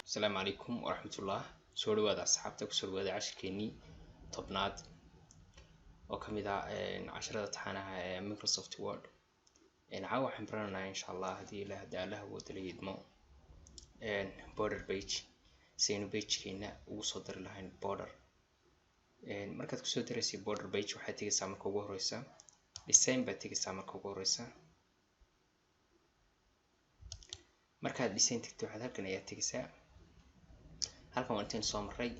السلام عليكم ورحمة الله. soo dhawaada asxaabta ku soo dhawaada cashirkeenii tobnaad oo ka mid ah casharada taxanaha ee Microsoft Word. caawa waxaan baranaynaa insha Allah haddii ilaah wada la idmo border page saynu pagekeena ugu soo dari lahayn border. markaad kusoo daraysay border page waxaad tegaysaa marka ugu horeysa design baad tegaysaa marka ugu horeysa. markaad design tagto waxaad halkan ayaa tegaysaa. halkan waa intaan soo maray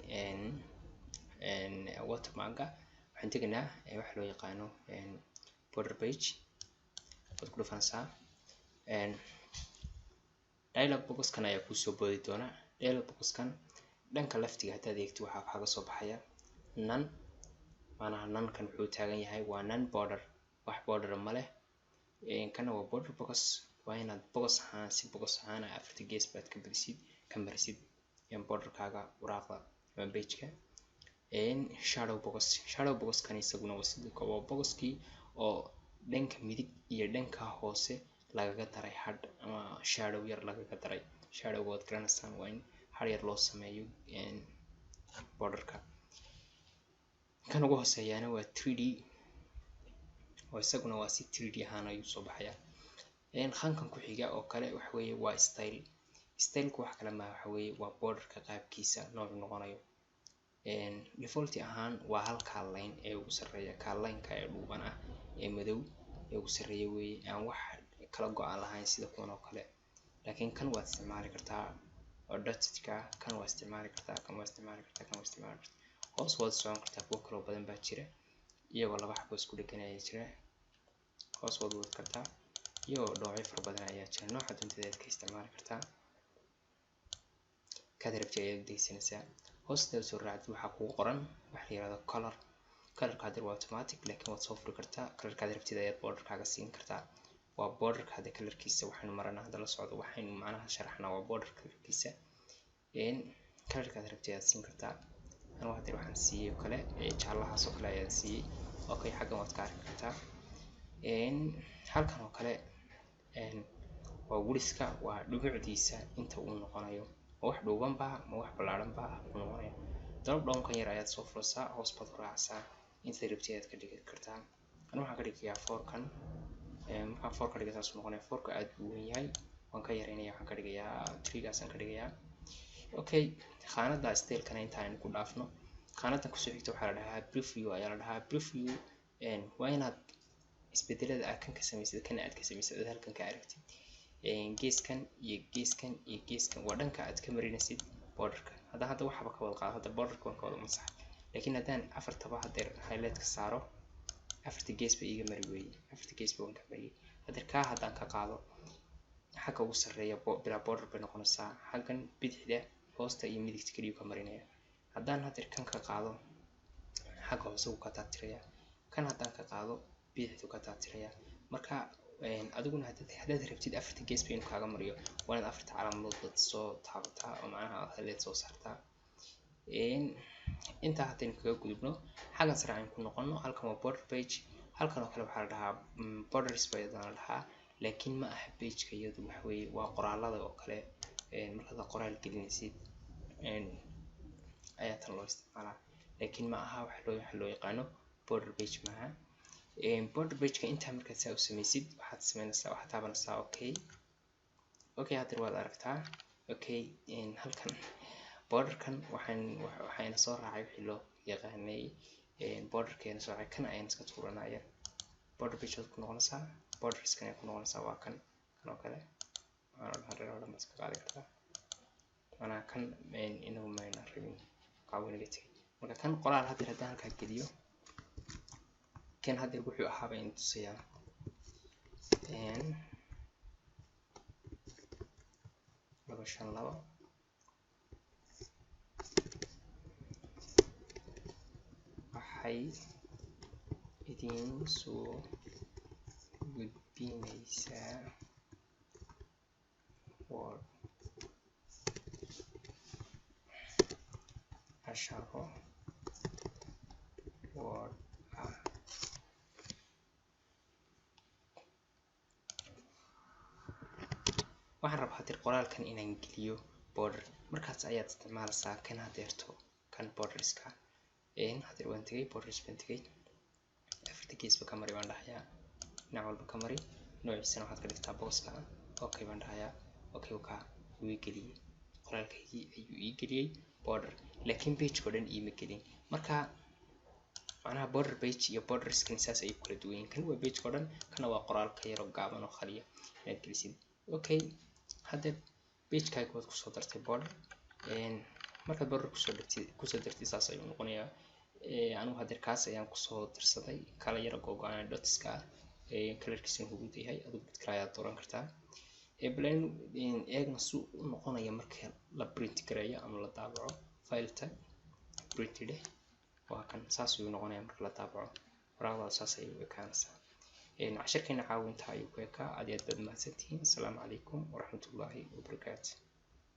watermark waxaan tegaynaa waxa loo yaqaano border page. waad ku dhufanaysaa dialog box kan ayaa kusoo boodi doona. dialog box kan dhanka laftiga haddaad eegto waxaa kaaga soo baxaya none, maanaha none kan wuxuu taagan yahay waa none border, wax border ma leh. kana waa border box, waa inaad box ahaan si box ahaan afarta gees baad ka marisid borderkaaga waraaqda ama page-ka. shadow box kan isaguna waa boxkii oo dhanka midig iyo dhanka hoose lagaga daray hadh ama shadow yar lagaga daray. shadow waad garanaysaan, waa in hadh yar loo sameeyo borderka. kan ugu hooseeyana waa 3D oo isaguna waa si 3D ahaan ayuu soo baxaya. khankan ku xiga oo kale waxa weeye waa style. style-ku wax kale ma waxa weeye waa borderka qaabkiisa nooc noqonayo. default ahaan waa halka line ee ugu sareeya, ka line-ka ee dhuuban ah ee madow ee ugu sareeya weeye, aan wax kala go'an lahayn sida kuwan oo kale. laakiin kan waad isticmaali kartaa oo dotted-ka, kan waad isticmaali kartaa, kan waad isticmaali kartaa, kan waad isticmaali kartaa. hoos waad socon kartaa, kuwo kale oo badan baa jira iyagoo laba xabo isku dhaganaya jira. hoos waad wadi kartaa iyagoo noocyo fara badan ayaa jira, nooca doontadeed ka isticmaali kartaa. kaad rabtay ayaad degsanaysaa. hoosta soo raacid waxaa kugu qoran waxa la yiraahdo color. colorka hadir waa automatic laakiin waad soo furi kartaa. colorkaad rabtid ayaad borderkaaga siin kartaa. waa borderka hada colorkiisa waxaynu maranaa hadda la socdo, waxaynu macnaha sharaxnaa waa border colorkiisa. colorkaad rabtid ayaad siin kartaa. anigu hadir waxaan siiyey kale jaalahaas oo kale ayaan siiyey. okay, xaggan waad ka arki kartaa. halkan oo kale waa wuriska, waa dhubucdiisa inta uu noqonayo, wax dhuuban baa ma wax ballaaran baa uu noqonayo. drop down kan yar ayaad soo furaysaa, hoos baad u raacaysaa, inta rabtid ayaad ka dhigi kartaa. anigu waxaan ka dhigayaa 4 kan. markaan 4 ka dhigo saas uu noqonaya. 4 ka aad buu weyn yahay, waan ka yareynaya, waxaan ka dhigayaa 3 gaasaan ka dhigayaa. okay, khaanada style-kana intaan ku dhaafno, khaanadan kusoo xigta waxaa la dhahaa preview ayaa la dhahaa. preview waa inaad isbedelada aad kan ka samaysid kana aad ka samaysid aad halkan ka aragtid. geeskan iyo geeskan iyo geeskan waa dhanka aad ka marinaysid borderka. hadda waxba ka wada qaado, hadda borderka waan ka wada masaxay, laakiin haddaan afartaba hadeer highlight ka saaro afarta gees ba iga mari weeye, afarta gees ba waan ka mariyay. hadeer kaa haddaan ka qaado xagga ugu sarreeya bilaa border bay noqonaysaa. xaggan bidixda hoosta iyo midigta kaliya ka marinaya. haddaan hadeer kan ka qaado xagga hoose wuu ka taatiraya, kan haddaan ka qaado bidixdu ka taatiraya. marka adiguna haddaad rabtid afarta gees ba inuu kaaga mariyo waa inaad afarta calaamadood soo taabataa oo macnaha aad highlight soo saartaa. intaa haddaynu kaga gudubno xaggan sare aynu ku noqono. halkan waa border page. halkan oo kale waxaa la dhahaa borders baa iyadana la dhahaa, laakiin ma aha page-ka iyadu waxa weeye waa qoraalada oo kale. markaad qoraal gelinaysid ayaa tan loo isticmaalaa, laakiin ma aha waxa loo yaqaano border page maaha. border page-ka intaa markaad saa u samaysid waxaad samaynaysaa, waxaad taabanaysaa okay. okay, haddana waad aragtaa. okay, halkan borderkan waxayna soo raacay wixii loo yaqaanay borderkeena soo raacay. kan ayaan iska tuuranaya. border page ku noqonaysaa, borderskan ay ku noqonaysaa waa kan oo kale. waxaan hareer oo dhan iska qaadi kartaa, maanaha kan inagu mayna rabin qaabo negative. marka kan qoraal haddii haddaan halkaa geliyo kan haddii wuxuu ahaaba in tusayaa laba shan laba waxay idin soo gudbinaysaa Word casharo Word ah. waxaan rabaa haddii qoraalkan inaan geliyo border markaas ayaad isticmaalaysaa kan hadeerto kan borderska hadeer waan tagay borders baan tagay afarta geesba ka mari baan dhahayaa dhinac walba ka mari noociisana waxaad ka dhigtaa booska okay baan dhahayaa okay wakaa wuu ii geliyey qoraalkaygii ayuu ii geliyey border laakiin page-ko dhan iima gelin marka macnaha border page iyo borderskan saas ay kala duwan yihiin kan waa page-ko dhan kana waa qoraalka yar oo gaaban oo khaliya inaad gelisid okay hadda page-kaaga waad kusoo dartay border markaad border kusoo dartid saas ayuu noqonayaa anigu hadeer kaas ayaan kusoo darsaday kala yara googo-aan dotska kalarkiisuna huruud yahay adigu mid kale ayaad dooran kartaa balen eegna suu u noqonaya marka la print gareeyo ama la daabaco fileta printed waa kan saas ayuu noqonaya marka la daabaco waraaqda saas ayay u ekaanaysaa cashirkeena caawinta ayuu ku ekaa aad iyo aad baad mahadsantihiin asalaamu calaykum waraxmatullaahi wabarakaatu